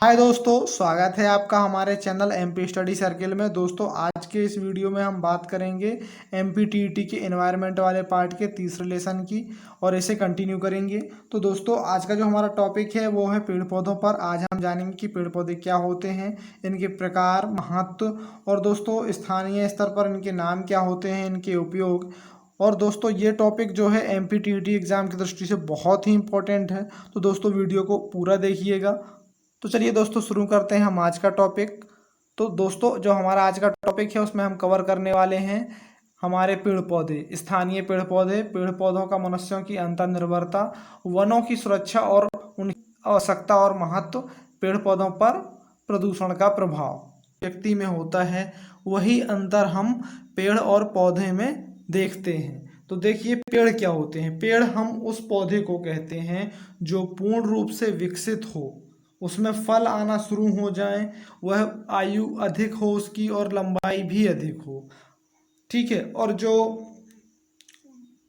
हाय दोस्तों, स्वागत है आपका हमारे चैनल एमपी स्टडी सर्किल में। दोस्तों, आज के इस वीडियो में हम बात करेंगे एमपी टीईटी के एनवायरनमेंट वाले पार्ट के तीसरे लेसन की और इसे कंटिन्यू करेंगे। तो दोस्तों, आज का जो हमारा टॉपिक है वो है पेड़ पौधों पर। आज हम जानेंगे कि पेड़ पौधे क्या होते हैं, इनके प्रकार, महत्व और दोस्तों स्थानीय स्तर पर इनके नाम क्या होते हैं, इनके उपयोग। और दोस्तों, ये टॉपिक जो है एमपी टीईटी एग्ज़ाम की दृष्टि से बहुत ही इंपॉर्टेंट है। तो दोस्तों, वीडियो को पूरा देखिएगा। तो चलिए दोस्तों, शुरू करते हैं हम आज का टॉपिक। तो दोस्तों, जो हमारा आज का टॉपिक है उसमें हम कवर करने वाले हैं हमारे पेड़ पौधे, स्थानीय पेड़ पौधे, पेड़ पौधों का मनुष्यों की अंतर्निर्भरता, वनों की सुरक्षा और उनकी आवश्यकता और महत्व, पेड़ पौधों पर प्रदूषण का प्रभाव व्यक्ति में होता है, वही अंतर हम पेड़ और पौधे में देखते हैं। तो देखिए, पेड़ क्या होते हैं। पेड़ हम उस पौधे को कहते हैं जो पूर्ण रूप से विकसित हो, उसमें फल आना शुरू हो जाए, वह आयु अधिक हो उसकी और लंबाई भी अधिक हो। ठीक है। और जो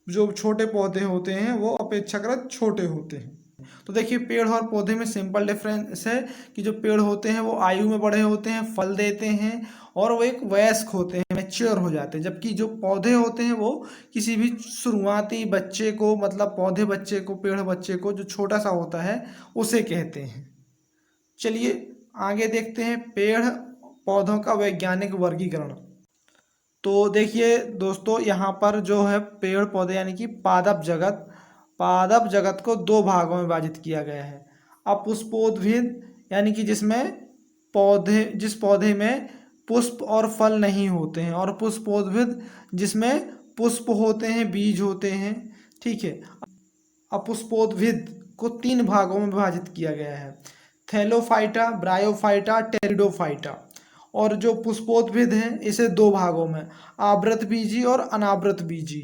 जो छोटे पौधे होते हैं वो अपेक्षाकृत छोटे होते हैं। तो देखिए, पेड़ और पौधे में सिंपल डिफरेंस है कि जो पेड़ होते हैं वो आयु में बड़े होते हैं, फल देते हैं और वो एक वयस्क होते हैं, मैच्योर हो जाते हैं। जबकि जो पौधे होते हैं वो किसी भी शुरुआती बच्चे को, मतलब पौधे बच्चे को, पेड़ बच्चे को जो छोटा सा होता है उसे कहते हैं। चलिए आगे देखते हैं पेड़ पौधों का वैज्ञानिक वर्गीकरण। तो देखिए दोस्तों, यहाँ पर जो है पेड़ पौधे यानी कि पादप जगत को दो भागों में विभाजित किया गया है। अपुष्पोद्भिद यानी कि जिस पौधे में पुष्प और फल नहीं होते हैं, और पुष्पोद्भिद जिसमें पुष्प होते हैं, बीज होते हैं। ठीक है। अपुष्पोद्भिद को तीन भागों में विभाजित किया गया है, थैलोफाइटा, ब्रायोफाइटा, टेरिडोफाइटा। और जो पुष्पोद्भिद हैं इसे दो भागों में, आवृत बीजी और अनावृत बीजी।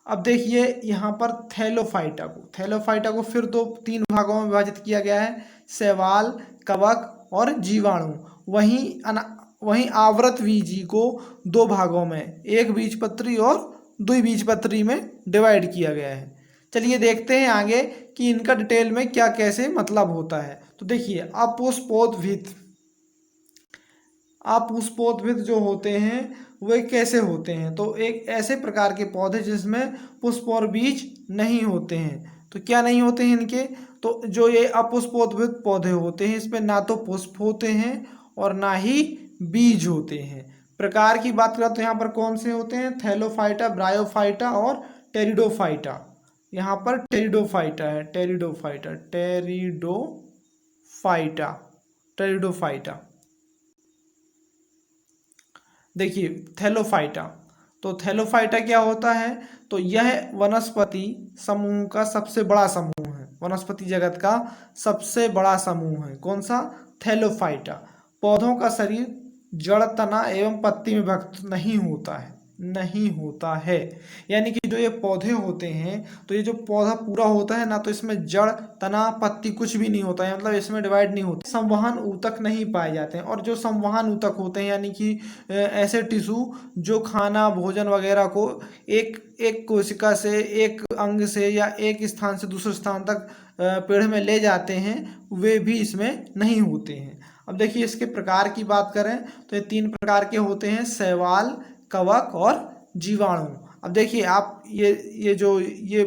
अब देखिए यहाँ पर थैलोफाइटा को फिर तीन भागों में विभाजित किया गया है, शैवाल, कवक और जीवाणु। वहीं आवृत बीजी को दो भागों में, एक बीजपत्री और द्विबीजपत्री में डिवाइड किया गया है। चलिए देखते हैं आगे कि इनका डिटेल में क्या कैसे मतलब होता है। तो देखिए, अपुष्पोद्भिद जो होते हैं वे कैसे होते हैं। तो एक ऐसे प्रकार के पौधे जिसमें पुष्प और बीज नहीं होते हैं। तो क्या नहीं होते हैं इनके, तो जो ये अपुष्पोद्भिद पौधे होते हैं इसमें ना तो पुष्प होते हैं और ना ही बीज होते हैं। प्रकार की बात करें तो यहाँ पर कौन से होते हैं, थैलोफाइटा, ब्रायोफाइटा और टेरिडोफाइटा। यहाँ पर टेरिडोफाइटा है, टेरिडोफाइटा। देखिए थैलोफाइटा, तो थैलोफाइटा क्या होता है, तो यह वनस्पति समूह का सबसे बड़ा समूह है, वनस्पति जगत का सबसे बड़ा समूह है। कौन सा, थैलोफाइटा। पौधों का शरीर जड़, तना एवं पत्ती में विभक्त नहीं होता है। यानी कि जो ये पौधे होते हैं, तो ये जो पौधा पूरा होता है ना, तो इसमें जड़, तना, पत्ती कुछ भी नहीं होता है, मतलब इसमें डिवाइड नहीं होता। संवहन ऊतक नहीं पाए जाते हैं। और जो संवहन ऊतक होते हैं यानी कि ऐसे टिश्यू जो खाना, भोजन वगैरह को एक कोशिका से, एक अंग से या एक स्थान से दूसरे स्थान तक पेड़ में ले जाते हैं, वे भी इसमें नहीं होते हैं। अब देखिए, इसके प्रकार की बात करें तो ये तीन प्रकार के होते हैं, शैवाल, कवक और जीवाणु। अब देखिए आप ये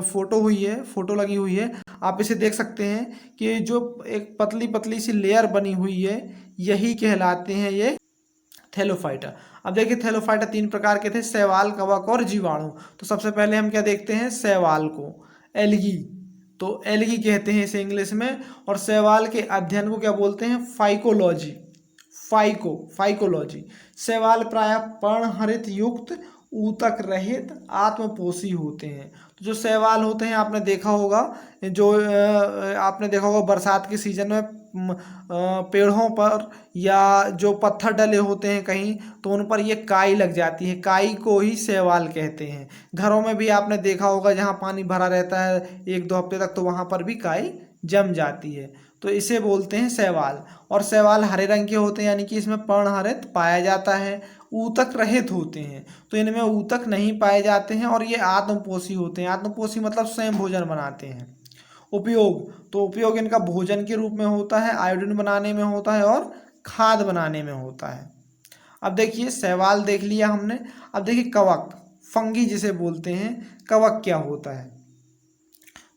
फोटो लगी हुई है, आप इसे देख सकते हैं कि जो एक पतली पतली सी लेयर बनी हुई है, यही कहलाते हैं ये थैलोफाइटा। अब देखिए, थैलोफाइटा तीन प्रकार के थे, शैवाल, कवक और जीवाणु। तो सबसे पहले हम क्या देखते हैं, शैवाल को, एल्गी। तो एल्गी कहते हैं इसे इंग्लिश में। और शैवाल के अध्ययन को क्या बोलते हैं, फाइकोलॉजी। शैवाल प्रायः पर्णहरित युक्त, ऊतक रहित, आत्मपोषी होते हैं। तो जो शैवाल होते हैं, आपने देखा होगा बरसात के सीजन में पेड़ों पर या जो पत्थर डले होते हैं कहीं, तो उन पर ये काई लग जाती है, काई को ही शैवाल कहते हैं। घरों में भी आपने देखा होगा जहाँ पानी भरा रहता है 1-2 हफ्ते तक, तो वहाँ पर भी काई जम जाती है, तो इसे बोलते हैं शैवाल। और शैवाल हरे रंग के होते हैं, यानी कि इसमें पर्णहरित पाया जाता है, ऊतक रहित होते हैं, तो इनमें ऊतक नहीं पाए जाते हैं, और ये आत्मपोषी होते हैं। आत्मपोषी मतलब स्वयं भोजन बनाते हैं। उपयोग, तो उपयोग इनका भोजन के रूप में होता है, आयोडीन बनाने में होता है और खाद बनाने में होता है। अब देखिए शैवाल देख लिया हमने। अब देखिए कवक, फंगी जिसे बोलते हैं, कवक क्या होता है।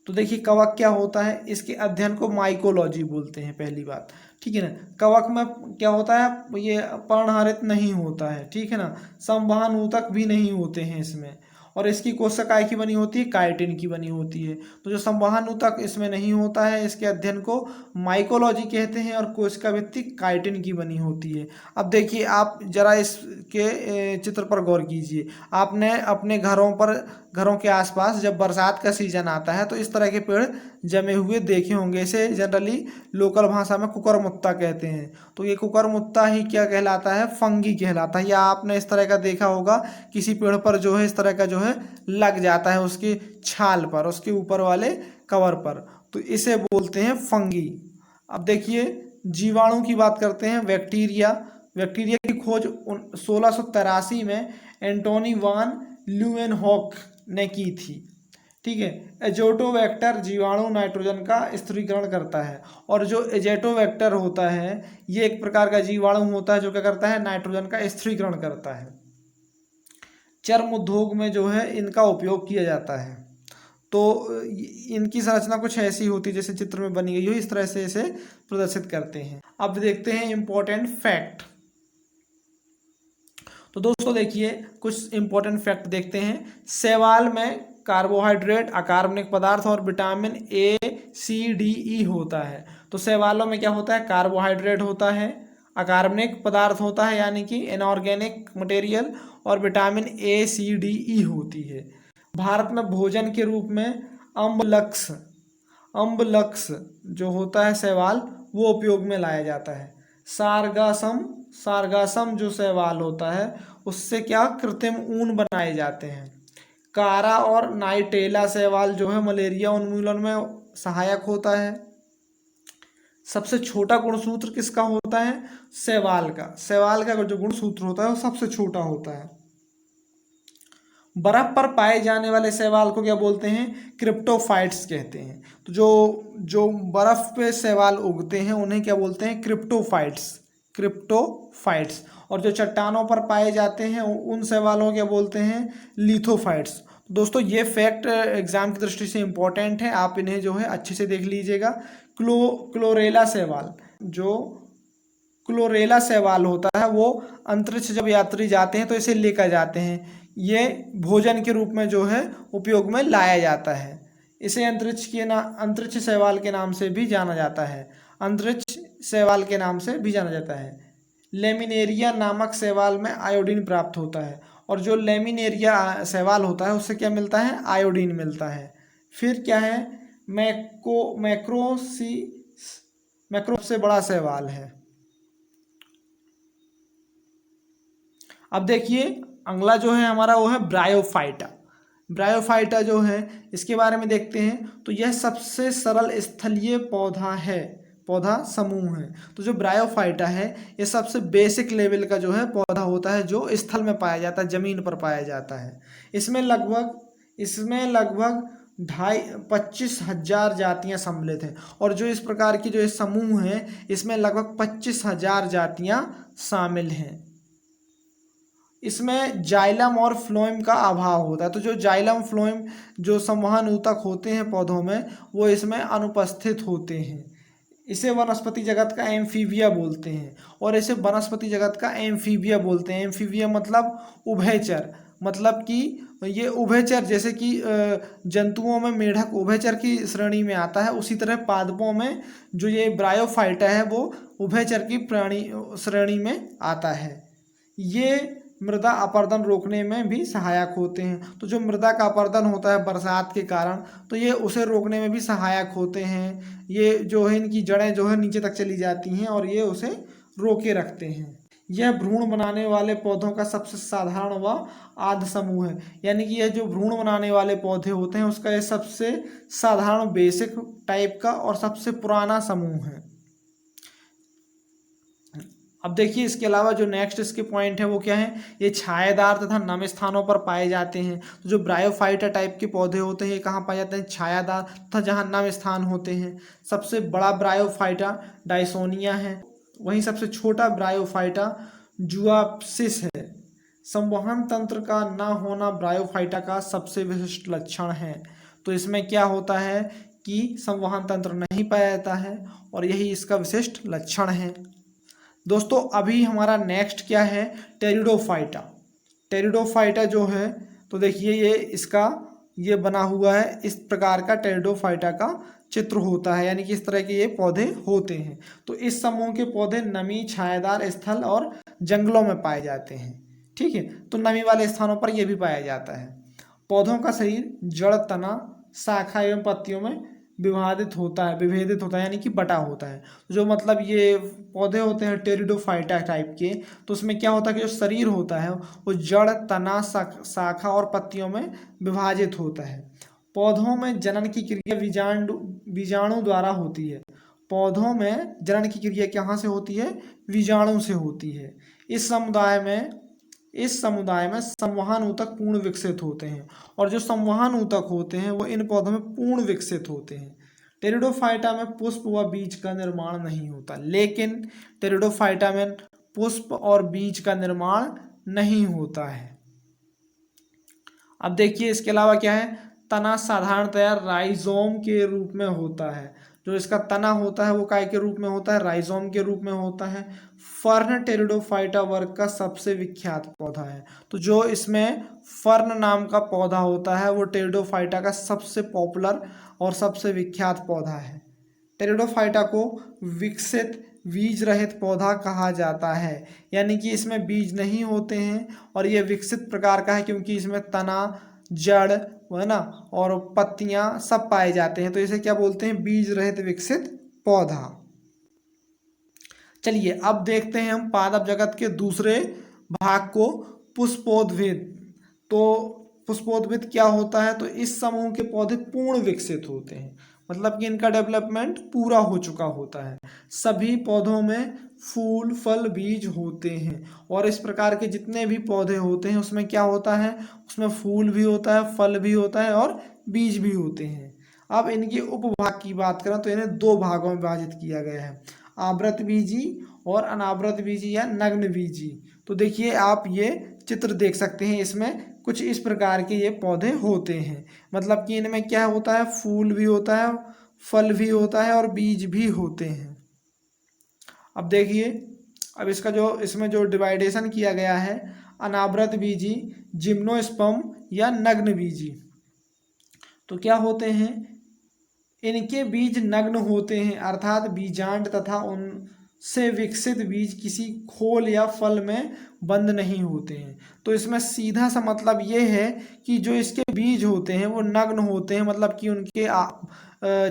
तो देखिए कवक क्या होता है, इसके अध्ययन को माइकोलॉजी बोलते हैं पहली बात, ठीक है ना। कवक में क्या होता है, ये पर्णहरित नहीं होता है, ठीक है ना, संवहन ऊतक भी नहीं होते हैं इसमें, और इसकी कोशिकाएं की बनी होती है, काइटिन की बनी होती है। तो जो संवहन ऊतक इसमें नहीं होता है, इसके अध्ययन को माइकोलॉजी कहते हैं, और कोशिका भित्ति काइटिन की बनी होती है। अब देखिए आप जरा इसके चित्र पर गौर कीजिए। आपने अपने घरों के आसपास जब बरसात का सीजन आता है तो इस तरह के पेड़ जमे हुए देखे होंगे। इसे जनरली लोकल भाषा में कुकुरमुत्ता कहते हैं। तो ये कुकुरमुत्ता ही क्या कहलाता है, फंगी कहलाता है। या आपने इस तरह का देखा होगा, किसी पेड़ पर जो है इस तरह का जो है लग जाता है उसकी छाल पर, उसके ऊपर वाले कवर पर, तो इसे बोलते हैं फंगी। अब देखिए जीवाणु की बात करते हैं। बैक्टीरिया की खोज 1683 में एंटोनी वान ल्यूवेनहॉक ने की थी, ठीक है। एजोटोबैक्टर जीवाणु नाइट्रोजन का स्थिरीकरण करता है, और जो एजेटोबैक्टर होता है ये एक प्रकार का जीवाणु होता है जो क्या करता है, नाइट्रोजन का स्थिरीकरण करता है। चर्म उद्योग में जो है इनका उपयोग किया जाता है। तो इनकी संरचना कुछ ऐसी होती है जैसे चित्र में बनी गई हो, इस तरह से इसे प्रदर्शित करते हैं। अब देखते हैं इंपॉर्टेंट फैक्ट। तो दोस्तों देखिए कुछ इंपॉर्टेंट फैक्ट देखते हैं। शैवाल में कार्बोहाइड्रेट, अकार्बनिक पदार्थ और विटामिन ए, सी, डी, ई होता है। तो शैवालों में क्या होता है, कार्बोहाइड्रेट होता है, अकार्बनिक पदार्थ होता है यानी कि इनऑर्गेनिक मटेरियल, और विटामिन ए, सी, डी, ई होती है। भारत में भोजन के रूप में अम्बलक्स जो होता है शैवाल, वो उपयोग में लाया जाता है। सारगासम जो शैवाल होता है उससे क्या कृत्रिम ऊन बनाए जाते हैं। कारा और नाइटेला शैवाल जो है मलेरिया उन्मूलन में सहायक होता है। सबसे छोटा गुणसूत्र किसका होता है, शैवाल का जो गुणसूत्र होता है वो सबसे छोटा होता है। बर्फ पर पाए जाने वाले शैवाल को क्या बोलते हैं, क्रिप्टोफाइट्स कहते हैं। तो जो बर्फ पे शैवाल उगते हैं उन्हें क्या बोलते हैं, क्रिप्टोफाइट्स। और जो चट्टानों पर पाए जाते हैं उन शैवालों क्या बोलते हैं, लिथोफाइट्स। दोस्तों ये फैक्ट एग्जाम की दृष्टि से इंपॉर्टेंट है, आप इन्हें जो है अच्छे से देख लीजिएगा। क्लोरेला शैवाल, जो क्लोरेला शैवाल होता है वो अंतरिक्ष जब यात्री जाते हैं तो इसे लेकर जाते हैं। ये भोजन के रूप में जो है उपयोग में लाया जाता है। इसे अंतरिक्ष शैवाल के नाम से भी जाना जाता है। लेमिनेरिया नामक शैवाल में आयोडीन प्राप्त होता है, और जो लेमिनेरिया शैवाल होता है उससे क्या मिलता है, आयोडीन मिलता है। फिर क्या है, मैक्रो सबसे बड़ा शैवाल है। अब देखिए अगला जो है हमारा वो है ब्रायोफाइटा जो है, इसके बारे में देखते हैं। तो यह सबसे सरल स्थलीय पौधा समूह है। तो जो ब्रायोफाइटा है ये सबसे बेसिक लेवल का जो है पौधा होता है जो स्थल में पाया जाता है, जमीन पर पाया जाता है। इसमें लगभग 25,000 जातियां सम्मिलित हैं, और जो इस प्रकार की जो इस समूह है इसमें लगभग 25,000 जातियां शामिल हैं। इसमें जाइलम और फ्लोएम का अभाव होता है। तो जो जाइलम फ्लोएम जो संवहन ऊतक होते हैं पौधों में वो इसमें अनुपस्थित होते हैं। इसे वनस्पति जगत का एम्फीबिया बोलते हैं, और इसे वनस्पति जगत का एम्फीबिया बोलते हैं। एम्फीबिया मतलब उभयचर, मतलब कि ये उभयचर, जैसे कि जंतुओं में मेढक उभयचर की श्रेणी में आता है, उसी तरह पादपों में जो ये ब्रायोफाइटा है वो उभयचर की प्राणी श्रेणी में आता है। ये मृदा अपरदन रोकने में भी सहायक होते हैं। तो जो मृदा का अपरदन होता है बरसात के कारण, तो ये उसे रोकने में भी सहायक होते हैं। ये जो है इनकी जड़ें जो है नीचे तक चली जाती हैं और ये उसे रोके रखते हैं। यह भ्रूण बनाने वाले पौधों का सबसे साधारण व आद्य समूह है, यानी कि यह जो भ्रूण बनाने वाले पौधे होते हैं उसका यह सबसे साधारण बेसिक टाइप का और सबसे पुराना समूह है। अब देखिए इसके अलावा जो नेक्स्ट इसके पॉइंट है वो क्या है, ये छायादार तथा नम स्थानों पर पाए जाते हैं। तो जो ब्रायोफाइटा टाइप के पौधे होते हैं ये कहाँ पाए जाते हैं, छायादार तथा जहाँ नम स्थान होते हैं। सबसे बड़ा ब्रायोफाइटा डायसोनिया है, वहीं सबसे छोटा ब्रायोफाइटा जुआप्सिस है। संवहन तंत्र का न होना ब्रायोफाइटा का सबसे विशिष्ट लक्षण है। तो इसमें क्या होता है कि संवहन तंत्र नहीं पाया जाता है और यही इसका विशिष्ट लक्षण है। दोस्तों अभी हमारा नेक्स्ट क्या है, टेरिडोफाइटा। टेरिडोफाइटा जो है तो देखिए ये इसका ये बना हुआ है, इस प्रकार का टेरिडोफाइटा का चित्र होता है, यानी कि इस तरह के ये पौधे होते हैं। तो इस समूह के पौधे नमी छायादार स्थल और जंगलों में पाए जाते हैं। ठीक है, तो नमी वाले स्थानों पर यह भी पाया जाता है। पौधों का शरीर जड़, तना, शाखा एवं पत्तियों में विभेदित होता है, यानी कि बटा होता है। जो मतलब ये पौधे होते हैं टेरिडोफाइटा टाइप के, तो उसमें क्या होता है कि जो शरीर होता है वो जड़, तना, शाखा और पत्तियों में विभाजित होता है। पौधों में जनन की क्रिया बीजाणु द्वारा होती है। पौधों में जनन की क्रिया कहाँ से होती है, बीजाणु से होती है। इस समुदाय में संवहन ऊतक पूर्ण विकसित होते हैं, और जो संवहन ऊतक होते हैं वो इन पौधों में पूर्ण विकसित होते हैं। टेरिडोफाइटा में पुष्प व बीज का निर्माण नहीं होता, लेकिन टेरिडोफाइटा में पुष्प और बीज का निर्माण नहीं होता है। अब देखिए इसके अलावा क्या है, तना साधारणतया राइजोम के रूप में होता है। जो इसका तना होता है वो काय के रूप में होता है, राइजोम के रूप में होता है। फर्न टेरिडोफाइटा वर्ग का सबसे विख्यात पौधा है। तो जो इसमें फर्न नाम का पौधा होता है वो टेरिडोफाइटा का सबसे पॉपुलर और सबसे विख्यात पौधा है। टेरिडोफाइटा को विकसित बीज रहित पौधा कहा जाता है, यानी कि इसमें बीज नहीं होते हैं और ये विकसित प्रकार का है क्योंकि इसमें तना, जड़ है ना और पत्तियां सब पाए जाते हैं। तो इसे क्या बोलते हैं, बीज रहित विकसित पौधा। चलिए अब देखते हैं हम पादप जगत के दूसरे भाग को, पुष्पोद्भिद। तो पुष्पोद्भिद क्या होता है, तो इस समूह के पौधे पूर्ण विकसित होते हैं, मतलब कि इनका डेवलपमेंट पूरा हो चुका होता है। सभी पौधों में फूल, फल, बीज होते हैं, और इस प्रकार के जितने भी पौधे होते हैं उसमें क्या होता है, उसमें फूल भी होता है, फल भी होता है और बीज भी होते हैं। अब इनके उपभाग की बात करें तो इन्हें दो भागों में विभाजित किया गया है, आवृत बीजी और अनावृत बीजी या नग्न बीजी। तो देखिए आप ये चित्र देख सकते हैं, इसमें कुछ इस प्रकार के ये पौधे होते हैं, मतलब कि इनमें क्या होता है, फूल भी होता है, फल भी होता है और बीज भी होते हैं। अब देखिए अब इसका जो इसमें जो डिवाइडेशन किया गया है, अनावृत बीजी, जिम्नोस्पर्म या नग्न बीजी। तो क्या होते हैं, इनके बीज नग्न होते हैं, अर्थात बीजांड तथा उनसे विकसित बीज किसी खोल या फल में बंद नहीं होते हैं। तो इसमें सीधा सा मतलब ये है कि जो इसके बीज होते हैं वो नग्न होते हैं, मतलब कि उनके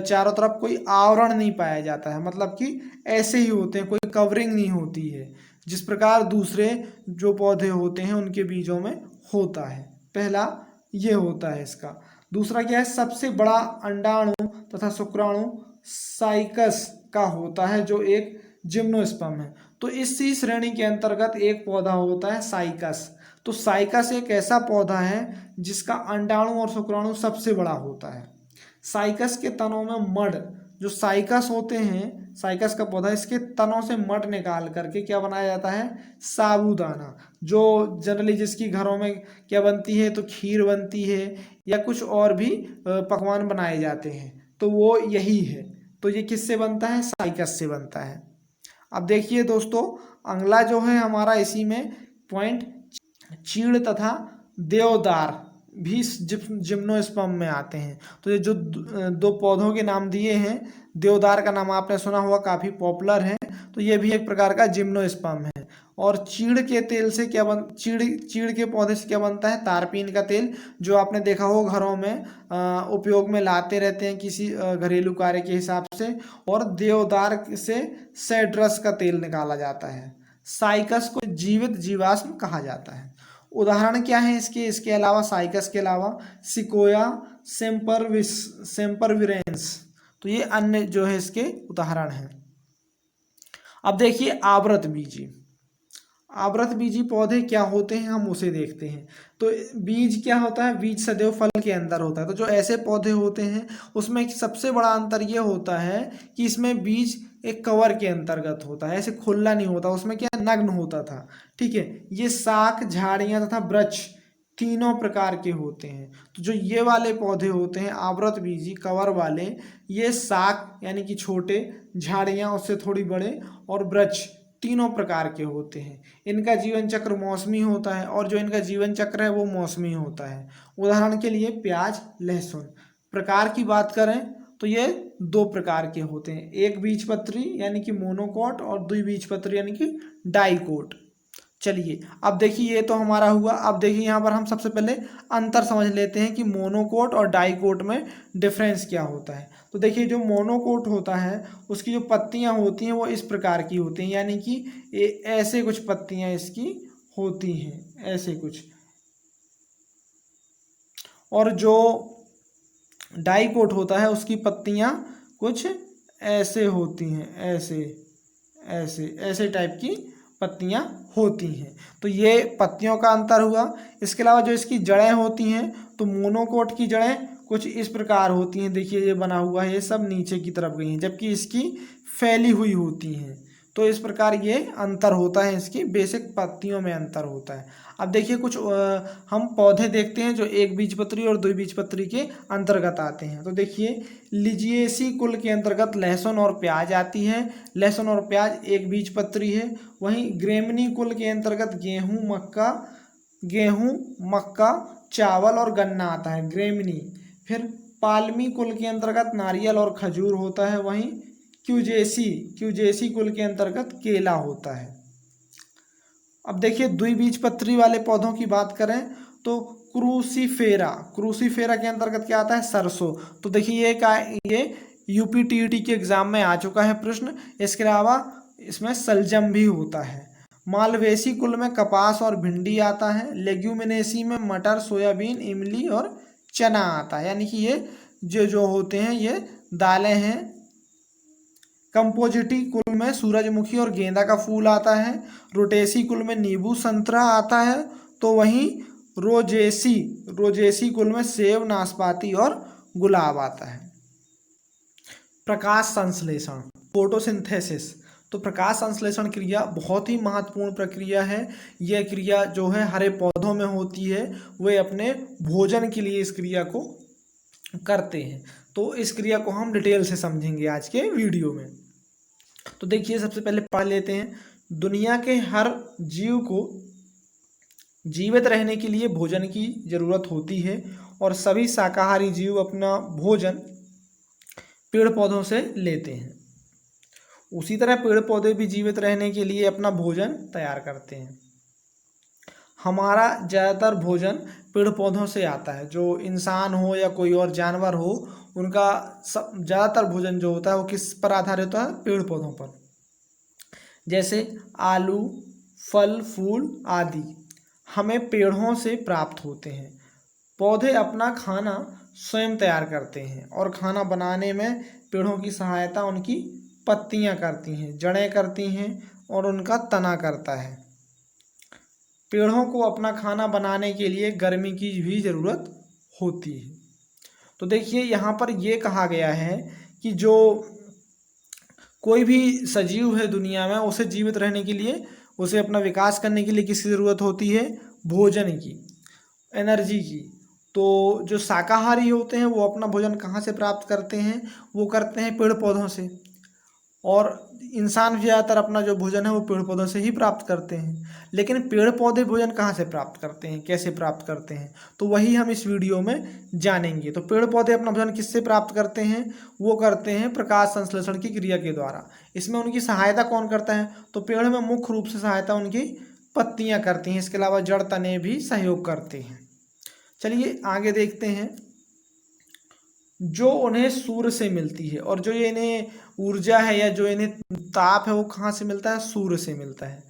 चारों तरफ कोई आवरण नहीं पाया जाता है, मतलब कि ऐसे ही होते हैं, कोई कवरिंग नहीं होती है, जिस प्रकार दूसरे जो पौधे होते हैं उनके बीजों में होता है। पहला ये होता है इसका। दूसरा क्या है, सबसे बड़ा अंडाणु तथा शुक्राणु साइकस का होता है, जो एक जिम्नोस्पर्म है। तो इसी श्रेणी के अंतर्गत एक पौधा होता है साइकस। तो साइकस एक ऐसा पौधा है जिसका अंडाणु और शुक्राणु सबसे बड़ा होता है। साइकस के तनों में मड, जो साइकस होते हैं, साइकस का पौधा, इसके तनों से मड निकाल करके क्या बनाया जाता है, साबूदाना। जो जनरली जिसकी घरों में क्या बनती है, तो खीर बनती है या कुछ और भी पकवान बनाए जाते हैं, तो वो यही है। तो ये किससे बनता है, साइकस से बनता है। अब देखिए दोस्तों अगला जो है हमारा इसी में पॉइंट, चीड़ तथा देवदार भी जिम्नोस्पर्म में आते हैं। तो ये जो दो पौधों के नाम दिए हैं, देवदार का नाम आपने सुना होगा, काफ़ी पॉपुलर है, तो ये भी एक प्रकार का जिम्नोस्पर्म है। और चीड़ के तेल से क्या चीड़ के पौधे से क्या बनता है, तारपीन का तेल, जो आपने देखा हो घरों में उपयोग में लाते रहते हैं किसी घरेलू कार्य के हिसाब से। और देवदार से सेड्रस का तेल निकाला जाता है। साइकस को जीवित जीवाश्म कहा जाता है। उदाहरण क्या है इसके अलावा, साइकस के अलावा सिकोया, सेम्परविरेंस, तो ये अन्य जो है इसके उदाहरण हैं। अब देखिए आवृत बीजी, आवृत बीजी पौधे क्या होते हैं हम उसे देखते हैं। तो बीज क्या होता है, बीज सदैव फल के अंदर होता है। तो जो ऐसे पौधे होते हैं उसमें एक सबसे बड़ा अंतर ये होता है कि इसमें बीज एक कवर के अंतर्गत होता है, ऐसे खुला नहीं होता, उसमें क्या नग्न होता था। ठीक है, ये शाख, झाड़ियाँ तथा वृक्ष तीनों प्रकार के होते हैं। तो जो ये वाले पौधे होते हैं आवृत बीजी कवर वाले, ये शाख यानी कि छोटे, झाड़ियाँ उससे थोड़ी बड़े, और वृक्ष तीनों प्रकार के होते हैं। इनका जीवन चक्र मौसमी होता है, और जो इनका जीवन चक्र है वो मौसमी होता है। उदाहरण के लिए प्याज, लहसुन। प्रकार की बात करें तो ये दो प्रकार के होते हैं, एक बीजपत्री यानी कि मोनोकोट और द्विबीजपत्री यानी कि डाइकोट। चलिए अब देखिए ये तो हमारा हुआ। अब देखिए यहाँ पर हम सबसे पहले अंतर समझ लेते हैं कि मोनोकोट और डाइकोट में डिफरेंस क्या होता है। तो देखिए जो मोनोकोट होता है उसकी जो पत्तियाँ होती हैं वो इस प्रकार की होती हैं, यानी कि ऐसे कुछ पत्तियाँ इसकी होती हैं, ऐसे कुछ। और जो डाइकोट होता है उसकी पत्तियाँ कुछ ऐसे होती हैं, ऐसे ऐसे ऐसे टाइप की पत्तियाँ होती हैं। तो ये पत्तियों का अंतर हुआ। इसके अलावा जो इसकी जड़ें होती हैं, तो मोनोकोट की जड़ें कुछ इस प्रकार होती हैं, देखिए ये बना हुआ है, ये सब नीचे की तरफ गई हैं, जबकि इसकी फैली हुई होती हैं। तो इस प्रकार ये अंतर होता है, इसकी बेसिक पत्तियों में अंतर होता है। अब देखिए कुछ हम पौधे देखते हैं जो एक बीजपत्री और द्विबीजपत्री के अंतर्गत आते हैं। तो देखिए लिजिएसी कुल के अंतर्गत लहसुन और प्याज आती है। लहसुन और प्याज एक बीजपत्री है। वहीं ग्रेमनी कुल के अंतर्गत गेहूं, मक्का, चावल और गन्ना आता है, ग्रेमनी। फिर पालमी कुल के अंतर्गत नारियल और खजूर होता है। वहीं क्यूजेसी कुल के अंतर्गत केला होता है। अब देखिए द्विबीजपत्री वाले पौधों की बात करें तो क्रूसीफेरा के अंतर्गत क्या आता है, सरसों। तो देखिए ये यूपीटीईटी के एग्जाम में आ चुका है प्रश्न। इसके अलावा इसमें सलजम भी होता है। मालवेसी कुल में कपास और भिंडी आता है। लेग्यूमिनेसी में मटर, सोयाबीन, इमली और चना आता है, यानी कि ये जो होते हैं ये दालें हैं। कंपोजिटी कुल में सूरजमुखी और गेंदा का फूल आता है। रोटेसी कुल में नींबू, संतरा आता है। तो वहीं रोजेसी कुल में सेब, नाशपाती और गुलाब आता है। प्रकाश संश्लेषण, फोटोसिंथेसिस। तो प्रकाश संश्लेषण क्रिया बहुत ही महत्वपूर्ण प्रक्रिया है। यह क्रिया जो है हरे पौधों में होती है, वे अपने भोजन के लिए इस क्रिया को करते हैं। तो इस क्रिया को हम डिटेल से समझेंगे आज के वीडियो में। तो देखिए सबसे पहले पढ़ लेते हैं। दुनिया के हर जीव को जीवित रहने के लिए भोजन की जरूरत होती है, और सभी शाकाहारी जीव अपना भोजन पेड़ पौधों से लेते हैं। उसी तरह पेड़ पौधे भी जीवित रहने के लिए अपना भोजन तैयार करते हैं। हमारा ज़्यादातर भोजन पेड़ पौधों से आता है। जो इंसान हो या कोई और जानवर हो, उनका ज़्यादातर भोजन जो होता है वो किस पर आधारित होता है, पेड़ पौधों पर। जैसे आलू, फल, फूल आदि हमें पेड़ों से प्राप्त होते हैं। पौधे अपना खाना स्वयं तैयार करते हैं, और खाना बनाने में पेड़ों की सहायता उनकी पत्तियां करती हैं, जड़ें करती हैं और उनका तना करता है। पेड़ों को अपना खाना बनाने के लिए गर्मी की भी ज़रूरत होती है। तो देखिए यहाँ पर ये कहा गया है कि जो कोई भी सजीव है दुनिया में, उसे जीवित रहने के लिए, उसे अपना विकास करने के लिए किसकी ज़रूरत होती है, भोजन की, एनर्जी की। तो जो शाकाहारी होते हैं वो अपना भोजन कहाँ से प्राप्त करते हैं, वो करते हैं पेड़ पौधों से। और इंसान भी ज़्यादातर अपना जो भोजन है वो पेड़ पौधों से ही प्राप्त करते हैं। लेकिन पेड़ पौधे भोजन कहाँ से प्राप्त करते हैं, कैसे प्राप्त करते हैं, तो वही हम इस वीडियो में जानेंगे। तो पेड़ पौधे अपना भोजन किससे प्राप्त करते हैं, वो करते हैं प्रकाश संश्लेषण की क्रिया के द्वारा। इसमें उनकी सहायता कौन करता है, तो पेड़ में मुख्य रूप से सहायता उनकी पत्तियाँ करती हैं। इसके अलावा जड़, तने भी सहयोग करते हैं। चलिए आगे देखते हैं। जो उन्हें सूर्य से मिलती है, और जो ये इन्हें ऊर्जा है या जो इन्हें ताप है वो कहाँ से मिलता है, सूर्य से मिलता है।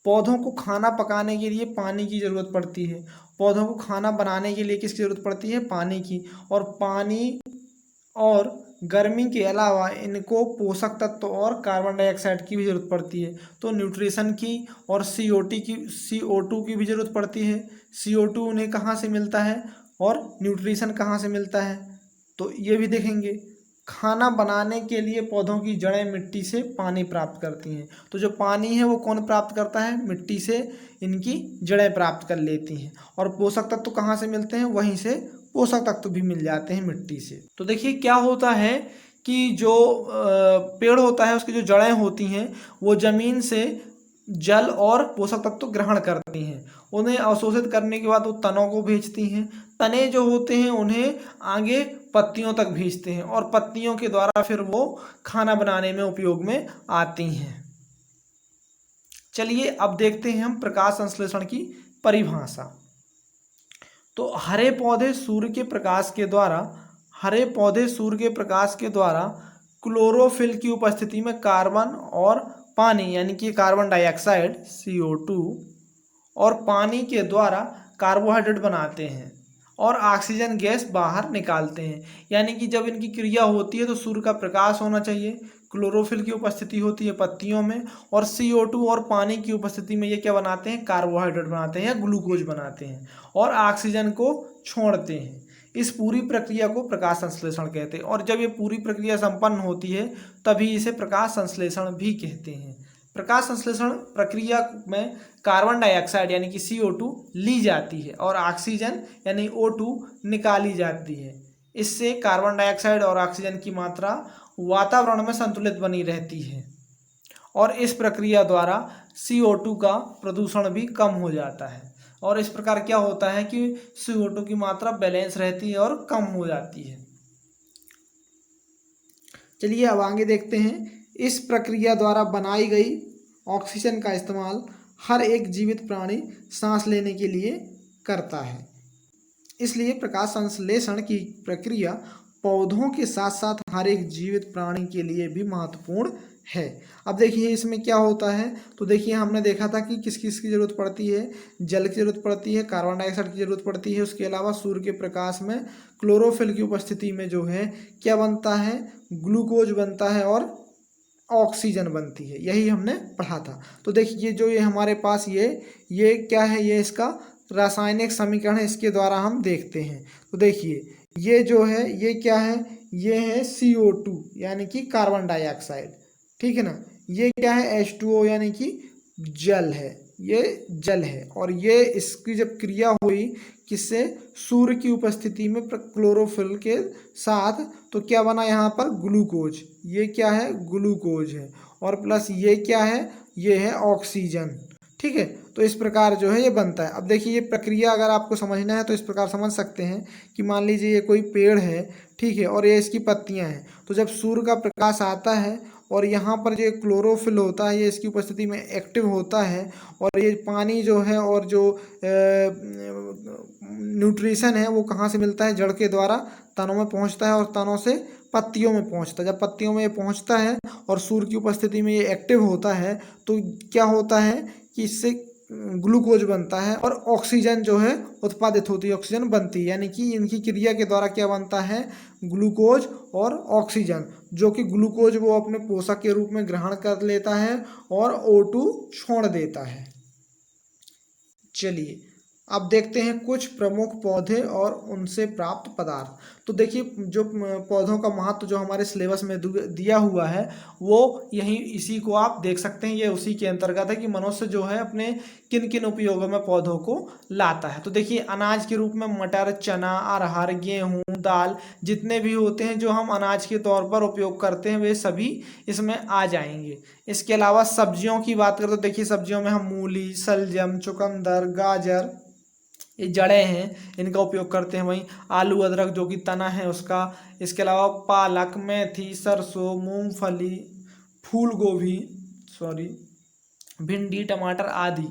पौधों को खाना पकाने के लिए पानी की ज़रूरत पड़ती है। पौधों को खाना बनाने के लिए किसकी ज़रूरत पड़ती है, पानी की। और पानी और गर्मी के अलावा इनको पोषक तत्व और कार्बन डाइऑक्साइड की भी ज़रूरत पड़ती है। तो न्यूट्रिशन की और CO2 की भी ज़रूरत पड़ती है। CO2 उन्हें कहाँ से मिलता है और न्यूट्रिशन कहाँ से मिलता है, तो ये भी देखेंगे। खाना बनाने के लिए पौधों की जड़ें मिट्टी से पानी प्राप्त करती हैं। तो जो पानी है वो कौन प्राप्त करता है, मिट्टी से इनकी जड़ें प्राप्त कर लेती हैं। और पोषक तत्व कहाँ से मिलते हैं, वहीं से पोषक तत्व भी मिल जाते हैं मिट्टी से। तो देखिए क्या होता है कि जो पेड़ होता है उसकी जो जड़ें होती हैं वो जमीन से जल और पोषक तत्व ग्रहण करती हैं। उन्हें अवशोषित करने के बाद वो तनों को भेजती हैं। तने जो होते हैं उन्हें आगे पत्तियों तक भेजते हैं और पत्तियों के द्वारा फिर वो खाना बनाने में उपयोग में आती हैं। चलिए अब देखते हैं हम प्रकाश संश्लेषण की परिभाषा। तो हरे पौधे सूर्य के प्रकाश के द्वारा क्लोरोफिल की उपस्थिति में कार्बन और पानी यानी कि कार्बन डाइऑक्साइड CO2 और पानी के द्वारा कार्बोहाइड्रेट बनाते हैं और ऑक्सीजन गैस बाहर निकालते हैं। यानी कि जब इनकी क्रिया होती है तो सूर्य का प्रकाश होना चाहिए, क्लोरोफिल की उपस्थिति होती है पत्तियों में, और CO2 और पानी की उपस्थिति में ये क्या बनाते हैं, कार्बोहाइड्रेट बनाते हैं या ग्लूकोज बनाते हैं और ऑक्सीजन को छोड़ते हैं। इस पूरी प्रक्रिया को प्रकाश संश्लेषण कहते हैं। और जब ये पूरी प्रक्रिया संपन्न होती है तभी इसे प्रकाश संश्लेषण भी कहते हैं। प्रकाश संश्लेषण प्रक्रिया में कार्बन डाइऑक्साइड यानी कि CO2 ली जाती है और ऑक्सीजन यानी O2 निकाली जाती है। इससे कार्बन डाइऑक्साइड और ऑक्सीजन की मात्रा वातावरण में संतुलित बनी रहती है और इस प्रक्रिया द्वारा CO2 का प्रदूषण भी कम हो जाता है। और इस प्रकार क्या होता है कि CO2 की मात्रा बैलेंस रहती है और कम हो जाती है। चलिए अब आगे देखते हैं। इस प्रक्रिया द्वारा बनाई गई ऑक्सीजन का इस्तेमाल हर एक जीवित प्राणी सांस लेने के लिए करता है। इसलिए प्रकाश संश्लेषण की प्रक्रिया पौधों के साथ साथ हर एक जीवित प्राणी के लिए भी महत्वपूर्ण है। अब देखिए इसमें क्या होता है, तो देखिए हमने देखा था कि किस किस की ज़रूरत पड़ती है, जल की ज़रूरत पड़ती है, कार्बन डाइऑक्साइड की ज़रूरत पड़ती है, उसके अलावा सूर्य के प्रकाश में क्लोरोफिल की उपस्थिति में जो है क्या बनता है, ग्लूकोज बनता है और ऑक्सीजन बनती है। यही हमने पढ़ा था। तो देखिए जो ये हमारे पास ये क्या है, ये इसका रासायनिक समीकरण है, इसके द्वारा हम देखते हैं। तो देखिए ये जो है ये क्या है, ये है CO2 यानी कि कार्बन डाइऑक्साइड, ठीक है ना। ये क्या है, H2O यानी कि जल है, ये जल है। और ये इसकी जब क्रिया हुई किससे, सूर्य की उपस्थिति में क्लोरोफिल के साथ, तो क्या बना यहाँ पर, ग्लूकोज। ये क्या है, ग्लूकोज है और प्लस ये क्या है, ये है ऑक्सीजन, ठीक है। तो इस प्रकार जो है ये बनता है। अब देखिए ये प्रक्रिया अगर आपको समझना है तो इस प्रकार समझ सकते हैं कि मान लीजिए ये कोई पेड़ है, ठीक है, और ये इसकी पत्तियां हैं। तो जब सूर्य का प्रकाश आता है और यहाँ पर जो क्लोरोफिल होता है ये इसकी उपस्थिति में एक्टिव होता है और ये पानी जो है और जो न्यूट्रिशन है वो कहाँ से मिलता है, जड़ के द्वारा तनों में पहुँचता है और तनों से पत्तियों में पहुँचता है। जब पत्तियों में ये पहुँचता है और सूर्य की उपस्थिति में ये एक्टिव होता है तो क्या होता है कि इससे ग्लूकोज बनता है और ऑक्सीजन जो है उत्पादित होती है, ऑक्सीजन बनती है। यानी कि इनकी क्रिया के द्वारा क्या बनता है, ग्लूकोज और ऑक्सीजन, जो कि ग्लूकोज वो अपने पोषक के रूप में ग्रहण कर लेता है और O2 छोड़ देता है। चलिए अब देखते हैं कुछ प्रमुख पौधे और उनसे प्राप्त पदार्थ। तो देखिए जो पौधों का महत्व जो हमारे सिलेबस में दिया हुआ है वो यहीं इसी को आप देख सकते हैं। ये उसी के अंतर्गत है कि मनुष्य जो है अपने किन किन उपयोगों में पौधों को लाता है। तो देखिए अनाज के रूप में मटर, चना, अरहर, गेहूँ, दाल जितने भी होते हैं जो हम अनाज के तौर पर उपयोग करते हैं वे सभी इसमें आ जाएंगे। इसके अलावा सब्जियों की बात करें तो देखिए सब्जियों में हम मूली, शलजम, चुकंदर, गाजर, ये जड़ें हैं, इनका उपयोग करते हैं। वहीं आलू, अदरक जो कि तना है उसका। इसके अलावा पालक, मेथी, सरसों, मूंगफली, फूल गोभी, भिंडी, टमाटर आदि।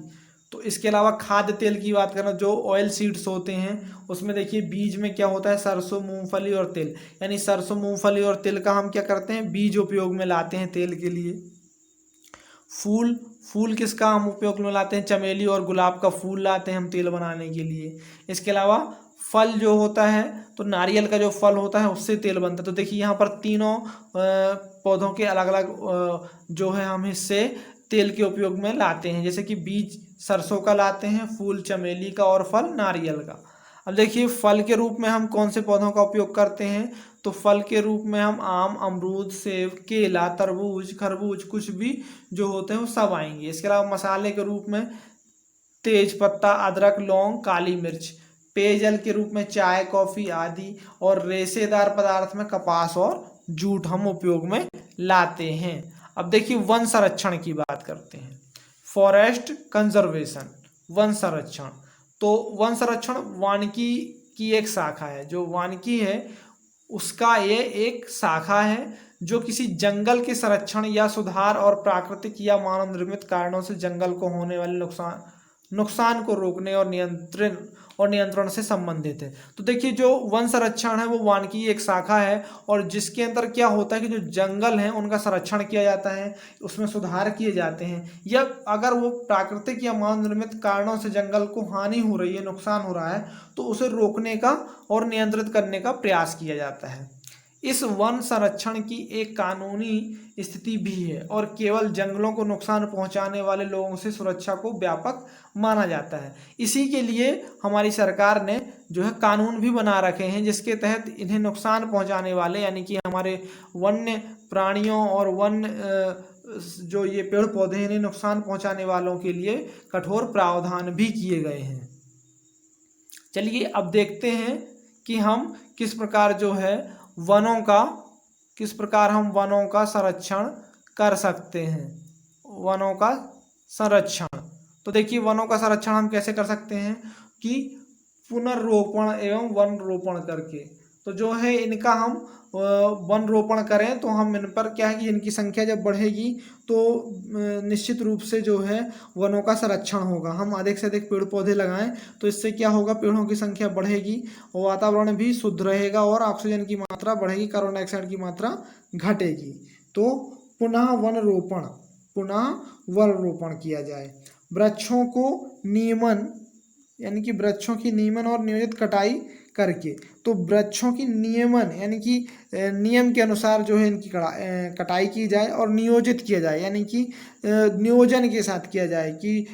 तो इसके अलावा खाद्य तेल की बात करें जो ऑयल सीड्स होते हैं उसमें देखिए बीज में क्या होता है, सरसों, मूंगफली और तिल। यानी सरसों, मूंगफली और तिल का हम क्या करते हैं, बीज उपयोग में लाते हैं तेल के लिए। फूल किसका हम उपयोग में लाते हैं, चमेली और गुलाब का फूल लाते हैं हम तेल बनाने के लिए। इसके अलावा फल जो होता है तो नारियल का जो फल होता है उससे तेल बनता है। तो देखिए यहाँ पर तीनों पौधों के अलग अलग जो है हम हिस्से तेल के उपयोग में लाते हैं, जैसे कि बीज सरसों का लाते हैं, फूल चमेली का और फल नारियल का। अब देखिए फल के रूप में हम कौन से पौधों का उपयोग करते हैं, तो फल के रूप में हम आम, अमरूद, सेब, केला, तरबूज, खरबूज कुछ भी जो होते हैं वो सब आएंगे। इसके अलावा मसाले के रूप में तेज पत्ता, अदरक, लौंग, काली मिर्च। पेयजल के रूप में चाय, कॉफी आदि। और रेशेदार पदार्थ में कपास और जूट हम उपयोग में लाते हैं। अब देखिए वन संरक्षण की बात करते हैं, फॉरेस्ट कंजर्वेशन, वन संरक्षण। तो वन संरक्षण वानिकी की एक शाखा है। जो वानिकी है उसका ये एक शाखा है जो किसी जंगल के संरक्षण या सुधार और प्राकृतिक या मानव निर्मित कारणों से जंगल को होने वाले नुकसान को रोकने और नियंत्रण से संबंधित है। तो देखिए जो वन संरक्षण है वो वानिकी एक शाखा है, और जिसके अंदर क्या होता है कि जो जंगल हैं उनका संरक्षण किया जाता है, उसमें सुधार किए जाते हैं, या अगर वो प्राकृतिक या मानव निर्मित कारणों से जंगल को हानि हो रही है, नुकसान हो रहा है, तो उसे रोकने का और नियंत्रित करने का प्रयास किया जाता है। इस वन संरक्षण की एक कानूनी स्थिति भी है और केवल जंगलों को नुकसान पहुंचाने वाले लोगों से सुरक्षा को व्यापक माना जाता है। इसी के लिए हमारी सरकार ने जो है कानून भी बना रखे हैं, जिसके तहत इन्हें नुकसान पहुंचाने वाले यानी कि हमारे वन्य प्राणियों और जो ये पेड़ पौधे इन्हें नुकसान पहुंचाने वालों के लिए कठोर प्रावधान भी किए गए हैं। चलिए अब देखते हैं कि हम किस प्रकार हम वनों का संरक्षण कर सकते हैं। वनों का संरक्षण, तो देखिए वनों का संरक्षण हम कैसे कर सकते हैं कि पुनर्रोपण एवं वन रोपण करके। तो जो है इनका हम वन रोपण करें तो हम इन पर क्या है कि इनकी संख्या जब बढ़ेगी तो निश्चित रूप से जो है वनों का संरक्षण होगा। हम अधिक से अधिक पेड़ पौधे लगाएं तो इससे क्या होगा, पेड़ों की संख्या बढ़ेगी, वातावरण भी शुद्ध रहेगा और ऑक्सीजन की मात्रा बढ़ेगी, कार्बन डाइऑक्साइड की मात्रा घटेगी। तो पुनः वन रोपण किया जाए। वृक्षों को नियमन यानी कि वृक्षों की नियमन और नियोजित कटाई करके। तो वृक्षों की नियमन यानी कि नियम के अनुसार जो है इनकी कटाई की जाए और नियोजित किया जाए, यानी कि नियोजन के साथ किया जाए कि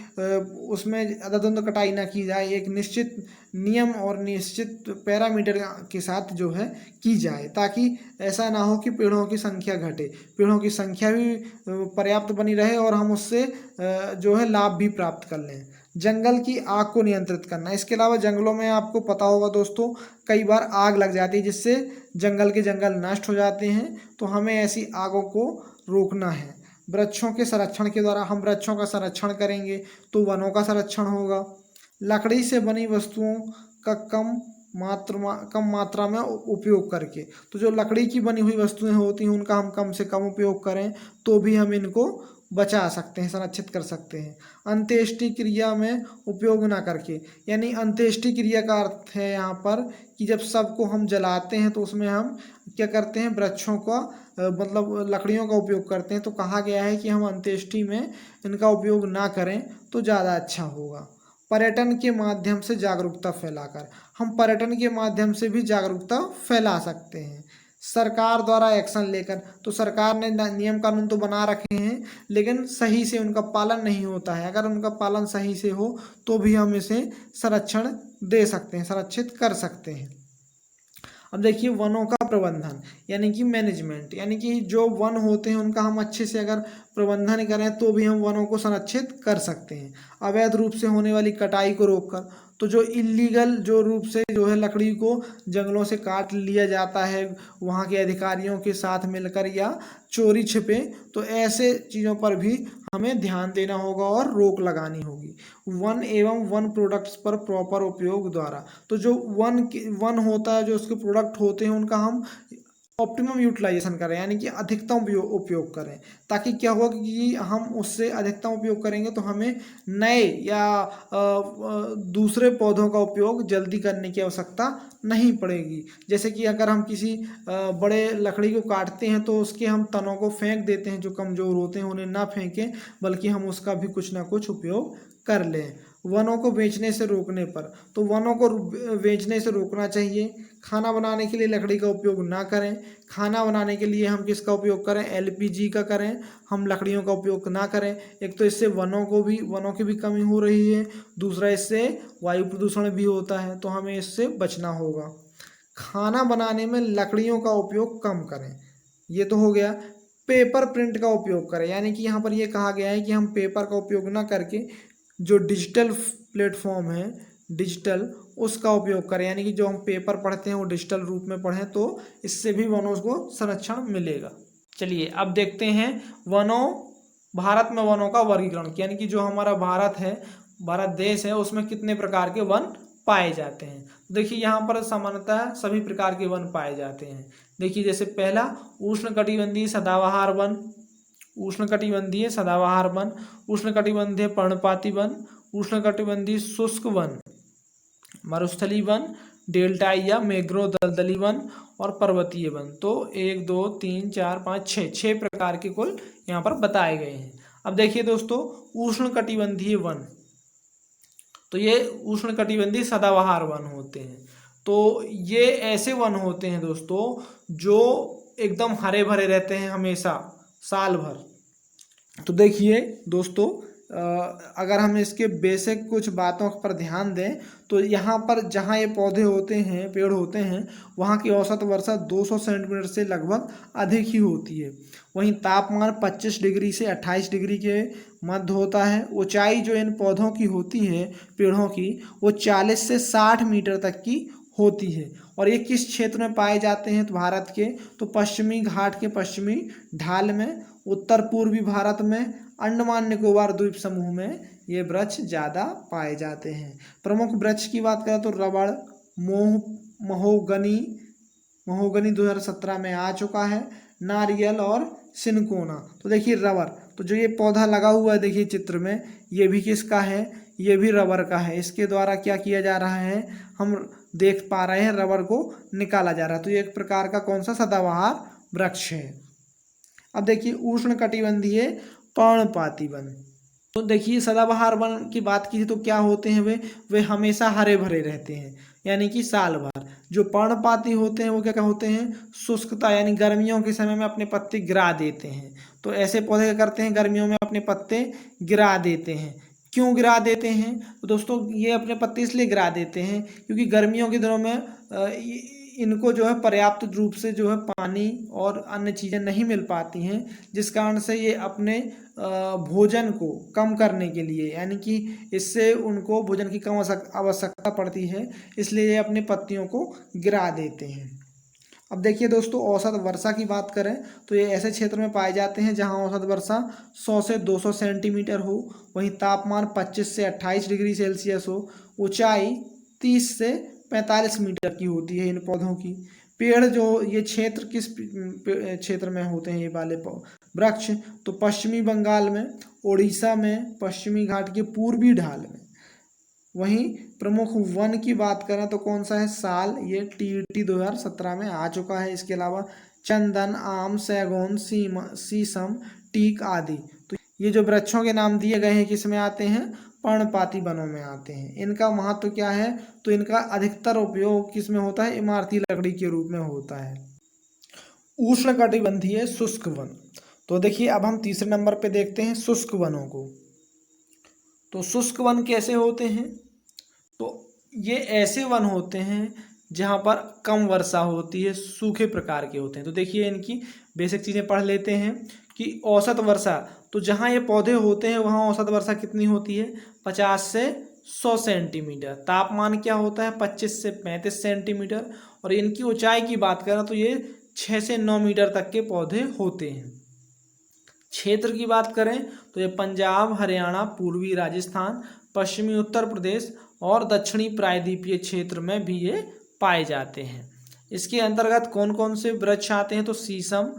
उसमें अंधाधुंध कटाई ना की जाए, एक निश्चित नियम और निश्चित पैरामीटर के साथ जो है की जाए, ताकि ऐसा ना हो कि पेड़ों की संख्या घटे। पेड़ों की संख्या भी पर्याप्त बनी रहे और हम उससे जो है लाभ भी प्राप्त कर लें। जंगल की आग को नियंत्रित करना। इसके अलावा जंगलों में आपको पता होगा दोस्तों कई बार आग लग जाती है जिससे जंगल नष्ट हो जाते हैं, तो हमें ऐसी आगों को रोकना है। वृक्षों के संरक्षण के द्वारा हम वृक्षों का संरक्षण करेंगे तो वनों का संरक्षण होगा। लकड़ी से बनी वस्तुओं का कम मात्रा में उपयोग करके। तो जो लकड़ी की बनी हुई वस्तुएं होती हैं उनका हम कम से कम उपयोग करें तो भी हम इनको बचा सकते हैं, संरक्षित कर सकते हैं। अंत्येष्टि क्रिया में उपयोग ना करके, यानी अंत्येष्टि क्रिया का अर्थ है यहाँ पर कि जब सबको हम जलाते हैं तो उसमें हम क्या करते हैं, वृक्षों का मतलब लकड़ियों का उपयोग करते हैं। तो कहा गया है कि हम अंत्येष्टि में इनका उपयोग ना करें तो ज़्यादा अच्छा होगा। पर्यटन के माध्यम से जागरूकता फैलाकर, हम पर्यटन के माध्यम से भी जागरूकता फैला सकते हैं। सरकार द्वारा एक्शन लेकर, तो सरकार ने नियम कानून तो बना रखे हैं लेकिन सही से उनका पालन नहीं होता है। अगर उनका पालन सही से हो तो भी हम इसे संरक्षण दे सकते हैं, संरक्षित कर सकते हैं। अब देखिए वनों का प्रबंधन यानी कि मैनेजमेंट, यानी कि जो वन होते हैं उनका हम अच्छे से अगर प्रबंधन करें तो भी हम वनों को संरक्षित कर सकते हैं। अवैध रूप से होने वाली कटाई को रोककर, तो जो इलीगल जो रूप से जो है लकड़ी को जंगलों से काट लिया जाता है वहाँ के अधिकारियों के साथ मिलकर या चोरी छिपे, तो ऐसे चीज़ों पर भी हमें ध्यान देना होगा और रोक लगानी होगी। वन एवं वन प्रोडक्ट्स पर प्रॉपर उपयोग द्वारा, तो जो वन होता है, जो उसके प्रोडक्ट होते हैं उनका हम ऑप्टिमम यूटिलाइजेशन करें, यानी कि अधिकतम उपयोग करें, ताकि क्या होगा कि हम उससे अधिकतम उपयोग करेंगे तो हमें नए या दूसरे पौधों का उपयोग जल्दी करने की आवश्यकता नहीं पड़ेगी। जैसे कि अगर हम किसी बड़े लकड़ी को काटते हैं तो उसके हम तनों को फेंक देते हैं, जो कमज़ोर होते हैं उन्हें ना फेंकें बल्कि हम उसका भी कुछ ना कुछ उपयोग कर लें। वनों को बेचने से रोकने पर, तो वनों को बेचने से रोकना चाहिए। खाना बनाने के लिए लकड़ी का उपयोग ना करें। खाना बनाने के लिए हम किसका उपयोग करें, एलपीजी का करें, हम लकड़ियों का उपयोग ना करें। एक तो इससे वनों की भी कमी हो रही है, दूसरा इससे वायु प्रदूषण भी होता है, तो हमें इससे बचना होगा। खाना बनाने में लकड़ियों का उपयोग कम करें, ये तो हो गया। पेपर प्रिंट का उपयोग करें, यानी कि यहाँ पर ये कहा गया है कि हम पेपर का उपयोग ना करके जो डिजिटल प्लेटफॉर्म है, डिजिटल, उसका उपयोग करें, यानी कि जो हम पेपर पढ़ते हैं वो डिजिटल रूप में पढ़ें, तो इससे भी वनों को संरक्षण मिलेगा। चलिए अब देखते हैं भारत में वनों का वर्गीकरण, यानी कि जो हमारा भारत है, भारत देश है, उसमें कितने प्रकार के वन पाए जाते हैं। देखिए यहाँ पर सामान्यतः सभी प्रकार के वन पाए जाते हैं। देखिए जैसे पहला उष्णकटिबंधीय सदाबहार वन, उष्णकटिबंधीय सदाबहार वन, उष्णकटिबंधीय पर्णपाती वन, उष्णकटिबंधीय शुष्क वन, मरुस्थलीय वन, डेल्टाई या मैंग्रोव दलदली वन और पर्वतीय वन। तो 1 2 3 4 5 6 प्रकार के कुल यहाँ पर बताए गए हैं। अब देखिए दोस्तों, उष्णकटिबंधीय वन, तो ये उष्णकटिबंधीय सदाबहार वन होते हैं। तो ये ऐसे वन होते हैं दोस्तों जो एकदम हरे भरे रहते हैं हमेशा, साल भर। तो देखिए दोस्तों, अगर हम इसके बेसिक कुछ बातों पर ध्यान दें तो यहाँ पर जहाँ ये पौधे होते हैं, पेड़ होते हैं, वहाँ की औसत वर्षा 200 सेंटीमीटर से लगभग अधिक ही होती है। वहीं तापमान 25 डिग्री से 28 डिग्री के मध्य होता है। ऊंचाई जो इन पौधों की होती है, पेड़ों की, वो 40 से 60 मीटर तक की होती है। और ये किस क्षेत्र में पाए जाते हैं, तो भारत के, तो पश्चिमी घाट के पश्चिमी ढाल में, उत्तर पूर्वी भारत में, अंडमान निकोबार द्वीप समूह में ये वृक्ष ज़्यादा पाए जाते हैं। प्रमुख वृक्ष की बात करें तो रबड़, महोगनी 2017 में आ चुका है, नारियल और सिनकोना। तो देखिए रबर, तो जो ये पौधा लगा हुआ है देखिए चित्र में, ये भी किसका है, ये भी रबर का है। इसके द्वारा क्या किया जा रहा है, हम देख पा रहे हैं, रबर को निकाला जा रहा है। तो ये एक प्रकार का कौन सा सदाबहार वृक्ष है। अब देखिए उष्णकटिबंधीय पर्णपाती वन, तो देखिए सदाबहार वन की बात की तो क्या होते हैं, वे हमेशा हरे भरे रहते हैं, यानी कि साल भर। जो पर्णपाती होते हैं वो क्या होते हैं, शुष्कता, यानी गर्मियों के समय में अपने पत्ते गिरा देते हैं। तो ऐसे पौधे क्या करते हैं, गर्मियों में अपने पत्ते गिरा देते हैं। क्यों गिरा देते हैं, तो दोस्तों ये अपने पत्ते इसलिए गिरा देते हैं क्योंकि गर्मियों के दिनों में इनको जो है पर्याप्त रूप से जो है पानी और अन्य चीज़ें नहीं मिल पाती हैं, जिस कारण से ये अपने भोजन को कम करने के लिए, यानी कि इससे उनको भोजन की कम आवश्यकता पड़ती है, इसलिए ये अपने पत्तियों को गिरा देते हैं। अब देखिए दोस्तों, औसत वर्षा की बात करें तो ये ऐसे क्षेत्र में पाए जाते हैं जहां औसत वर्षा 100 से 200 सेंटीमीटर हो, वहीं तापमान 25 से 28 डिग्री सेल्सियस हो, ऊंचाई 30 से 45 मीटर की होती है इन पौधों की। पेड़ जो ये क्षेत्र किस क्षेत्र में होते हैं ये वाले वृक्ष, तो पश्चिमी बंगाल में, उड़ीसा में, पश्चिमी घाट के पूर्वी ढाल में। वहीं प्रमुख वन की बात करें तो कौन सा है, साल, ये टीईटी 2017 में आ चुका है। इसके अलावा चंदन, आम, सैगोन, शीशम, टीक आदि। तो ये जो वृक्षों के नाम दिए गए हैं किस में आते हैं, पर्णपाती वनों में आते हैं। इनका महत्व क्या है, तो इनका अधिकतर उपयोग किस में होता है, इमारती लकड़ी के रूप में होता है। उष्णकटिबंधीय शुष्क वन, तो देखिए अब हम तीसरे नंबर पे देखते हैं शुष्क वनों को। तो शुष्क वन कैसे होते हैं, तो ये ऐसे वन होते हैं जहाँ पर कम वर्षा होती है, सूखे प्रकार के होते हैं। तो देखिए इनकी बेसिक चीज़ें पढ़ लेते हैं कि औसत वर्षा, तो जहाँ ये पौधे होते हैं वहाँ औसत वर्षा कितनी होती है, 50 से 100 सेंटीमीटर। तापमान क्या होता है, 25 से 35 सेंटीमीटर। और इनकी ऊंचाई की बात करें तो ये 6 से 9 मीटर तक के पौधे होते हैं। क्षेत्र की बात करें तो ये पंजाब, हरियाणा, पूर्वी राजस्थान, पश्चिमी उत्तर प्रदेश और दक्षिणी प्रायद्वीपीय क्षेत्र में भी ये पाए जाते हैं। इसके अंतर्गत कौन कौन से वृक्ष आते हैं, तो शीशम,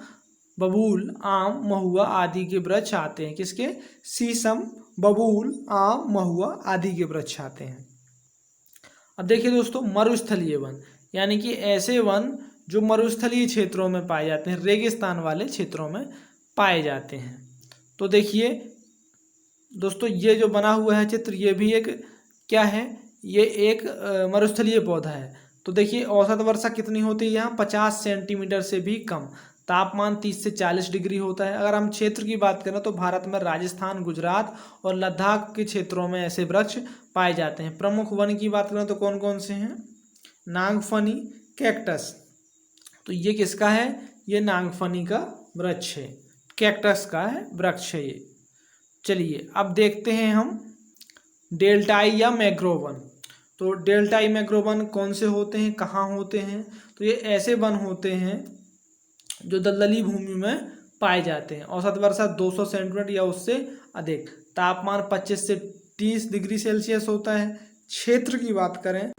बबूल, आम, महुआ आदि के वृक्ष आते हैं। किसके, शीशम, बबूल, आम, महुआ आदि के वृक्ष आते हैं। अब देखिए दोस्तों, मरुस्थलीय वन, यानी कि ऐसे वन जो मरुस्थलीय क्षेत्रों में पाए जाते हैं, रेगिस्तान वाले क्षेत्रों में पाए जाते हैं। तो देखिए दोस्तों, ये जो बना हुआ है चित्र, ये भी एक क्या है, ये एक मरुस्थलीय पौधा है। तो देखिए औसत वर्षा कितनी होती है यहाँ, 50 सेंटीमीटर से भी कम। तापमान 30 से 40 डिग्री होता है। अगर हम क्षेत्र की बात करें तो भारत में राजस्थान, गुजरात और लद्दाख के क्षेत्रों में ऐसे वृक्ष पाए जाते हैं। प्रमुख वन की बात करें तो कौन कौन से हैं, नागफनी, कैक्टस। तो ये किसका है, ये नागफनी का वृक्ष है, कैक्टस का है वृक्ष है ये। चलिए अब देखते हैं हम डेल्टाई या मैंग्रोव वन। तो डेल्टाई मैंग्रोव वन कौन से होते हैं, कहाँ होते हैं, तो ये ऐसे वन होते हैं जो दलदली भूमि में पाए जाते हैं। औसत वर्षा 200 सेंटीमीटर या उससे अधिक। तापमान 25 से 30 डिग्री सेल्सियस होता है। क्षेत्र की बात करें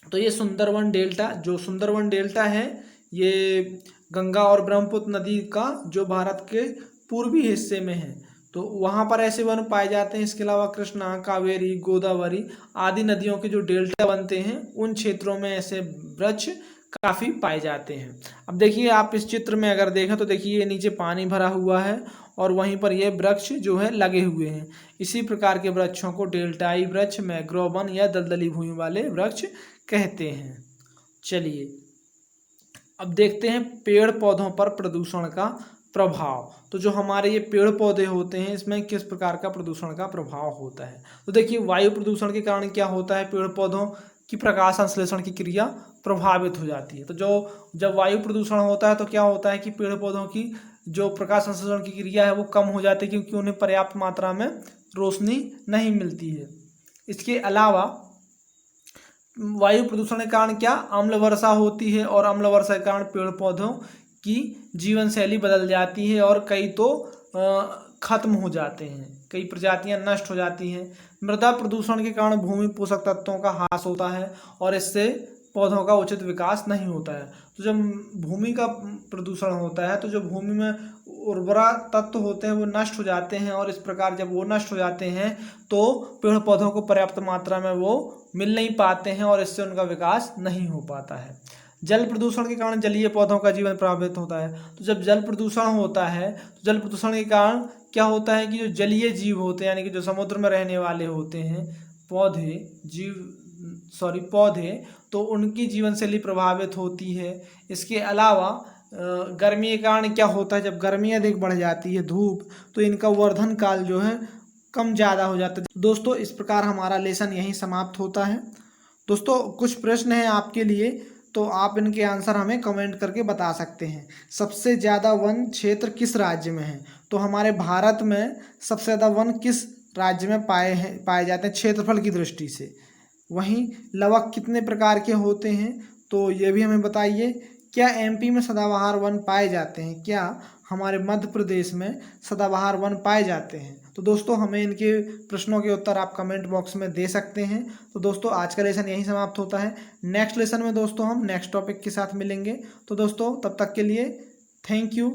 तो ये सुंदरवन डेल्टा, जो सुंदरवन डेल्टा है ये गंगा और ब्रह्मपुत्र नदी का जो भारत के पूर्वी हिस्से में है, तो वहाँ पर ऐसे वन पाए जाते हैं। इसके अलावा कृष्णा, कावेरी, गोदावरी आदि नदियों के जो डेल्टा बनते हैं उन क्षेत्रों में ऐसे वृक्ष काफ़ी पाए जाते हैं। अब देखिए आप इस चित्र में अगर देखें तो देखिए नीचे पानी भरा हुआ है और वहीं पर ये वृक्ष जो है लगे हुए हैं। इसी प्रकार के वृक्षों को डेल्टाई वृक्ष, मैंग्रोव वन या दलदली भूमि वाले वृक्ष कहते हैं। चलिए अब देखते हैं पेड़ पौधों पर प्रदूषण का प्रभाव। तो जो हमारे ये पेड़ पौधे होते हैं इसमें किस प्रकार का प्रदूषण का प्रभाव होता है। तो देखिए वायु प्रदूषण के कारण क्या होता है, पेड़ पौधों की प्रकाश संश्लेषण की क्रिया प्रभावित हो जाती है। तो जब वायु प्रदूषण होता है तो क्या होता है कि पेड़ पौधों की जो प्रकाश संश्लेषण की क्रिया है वो कम हो जाती है, क्योंकि उन्हें पर्याप्त मात्रा में रोशनी नहीं मिलती है। इसके अलावा वायु प्रदूषण के कारण क्या, अम्ल वर्षा होती है और अम्ल वर्षा के कारण पेड़ पौधों की जीवन शैली बदल जाती है और कई तो खत्म हो जाते हैं, कई प्रजातियां नष्ट हो जाती हैं। मृदा प्रदूषण के कारण भूमि पोषक तत्वों का ह्रास होता है और इससे पौधों का उचित विकास नहीं होता है। तो जब भूमि का प्रदूषण होता है तो जो भूमि में उर्वरा तत्व होते हैं वो नष्ट हो जाते हैं और इस प्रकार जब वो नष्ट हो जाते हैं तो पेड़ पौधों को पर्याप्त मात्रा में वो मिल नहीं पाते हैं और इससे उनका विकास नहीं हो पाता है। जल प्रदूषण के कारण जलीय पौधों का जीवन प्रभावित होता है। तो जब जल प्रदूषण होता है तो जल प्रदूषण के कारण क्या होता है कि जो जलीय जीव होते हैं यानी कि जो समुद्र में रहने वाले होते हैं पौधे, तो उनकी जीवन शैली प्रभावित होती है। इसके अलावा गर्मी के कारण क्या होता है, जब गर्मी अधिक बढ़ जाती है, धूप, तो इनका वर्धन काल जो है कम ज़्यादा हो जाता है। दोस्तों इस प्रकार हमारा लेसन यहीं समाप्त होता है। दोस्तों कुछ प्रश्न हैं आपके लिए, तो आप इनके आंसर हमें कमेंट करके बता सकते हैं। सबसे ज़्यादा वन क्षेत्र किस राज्य में है, तो हमारे भारत में सबसे ज़्यादा वन किस राज्य में पाए जाते हैं क्षेत्रफल की दृष्टि से। वहीं लवक कितने प्रकार के होते हैं, तो ये भी हमें बताइए। क्या एमपी में सदाबहार वन पाए जाते हैं, क्या हमारे मध्य प्रदेश में सदाबहार वन पाए जाते हैं। तो दोस्तों हमें इनके प्रश्नों के उत्तर आप कमेंट बॉक्स में दे सकते हैं। तो दोस्तों आज का लेसन यहीं समाप्त होता है। नेक्स्ट लेसन में दोस्तों हम नेक्स्ट टॉपिक के साथ मिलेंगे। तो दोस्तों तब तक के लिए थैंक यू।